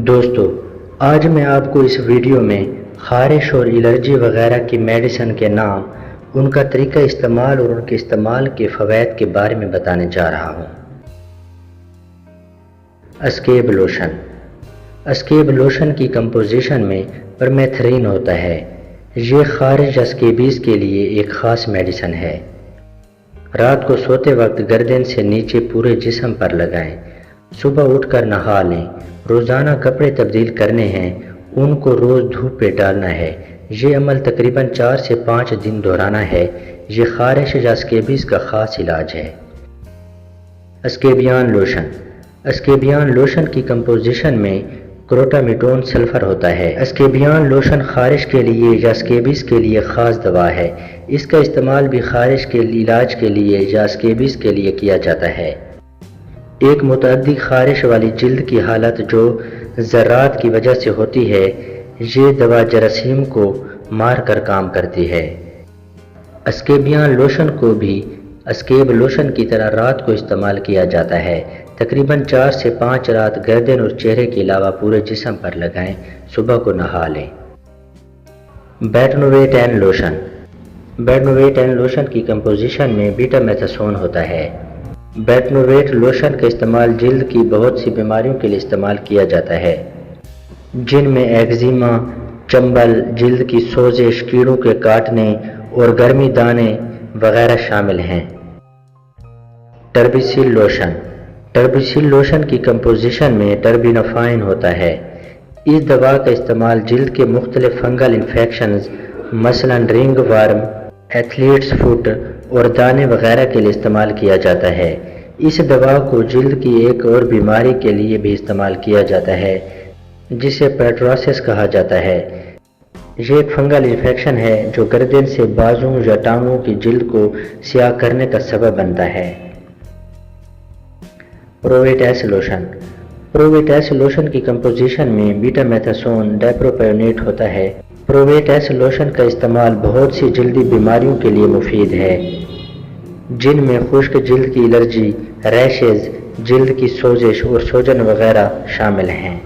دوستو، آج میں آپ کو اس ویڈیو میں خارش اور الرجی وغیرہ کی میڈیسن کے نام، ان کا طریقہ استعمال اور ان کے استعمال کے فوائد کے بارے میں بتانے جا رہا ہوں۔ اسکیب لوشن۔ اسکیب لوشن کی کمپوزیشن میں پرمیتھرین ہوتا ہے۔ یہ خارش اسکیبیز کے لیے ایک خاص میڈیسن ہے۔ رات کو سوتے وقت گردن سے نیچے پورے جسم پر لگائیں۔ صبح اٹھ کر نہا لیں۔ روزانہ کپڑے تبدیل کرنے ہیں، ان کو روز دھوپ پہ ڈالنا ہے۔ یہ عمل تقریباً 4 سے 5 دن دہرانا ہے۔ یہ خارش یا اسکیبیز کا خاص علاج ہے۔ اسکیبیان لوشن۔ اسکیبیان لوشن کی کمپوزیشن میں کروٹامیٹون سلفر ہوتا ہے۔ اسکیبیان لوشن خارش کے لیے یا اسکیبیز کے لیے خاص دوا ہے۔ اس کا استعمال بھی خارش کے علاج کے لیے یا اسکیبیز کے لیے کیا جاتا ہے۔ ایک متعدی خارش والی جلد کی حالت جو ذرات کی وجہ سے ہوتی ہے، یہ دوا جراثیم کو مار کر کام کرتی ہے۔ اسکیبیان لوشن کو بھی اسکیب لوشن کی طرح رات کو استعمال کیا جاتا ہے۔ تقریباً 4 سے 5 رات گردن اور چہرے کے علاوہ پورے جسم پر لگائیں، صبح کو نہا لیں۔ بیٹنوویٹین لوشن۔ بیٹنوویٹین لوشن کی کمپوزیشن میں بیٹا میتھاسون ہوتا ہے۔ بیٹنوویٹ لوشن کا استعمال جلد کی بہت سی بیماریوں کے لیے استعمال کیا جاتا ہے، جن میں ایگزیما، چنبل، جلد کی سوزش، کیڑوں کے کاٹنے اور گرمی دانے وغیرہ شامل ہیں۔ ٹربیسل لوشن۔ ٹربیسل لوشن کی کمپوزیشن میں ٹربینافائن ہوتا ہے۔ اس دوا کا استعمال جلد کے مختلف فنگل انفیکشنز مثلاً رنگ ورم، ایتھلیٹس فٹ اور دانے وغیرہ کے لیے استعمال کیا جاتا ہے۔ اس دوا کو جلد کی ایک اور بیماری کے لیے بھی استعمال کیا جاتا ہے جسے پیٹراسس کہا جاتا ہے۔ یہ ایک فنگل انفیکشن ہے جو گردن سے بازوں یا ٹانگوں کی جلد کو سیاہ کرنے کا سبب بنتا ہے۔ پروویٹیس لوشن۔ پروویٹیس لوشن کی کمپوزیشن میں بیٹا میتھاسون ڈائپروپیونیٹ ہوتا ہے۔ پروویٹیس لوشن کا استعمال بہت سی جلدی بیماریوں کے لیے مفید ہے، جن میں خشک جلد کی الرجی، ریشز، جلد کی سوزش اور سوجن وغیرہ شامل ہیں۔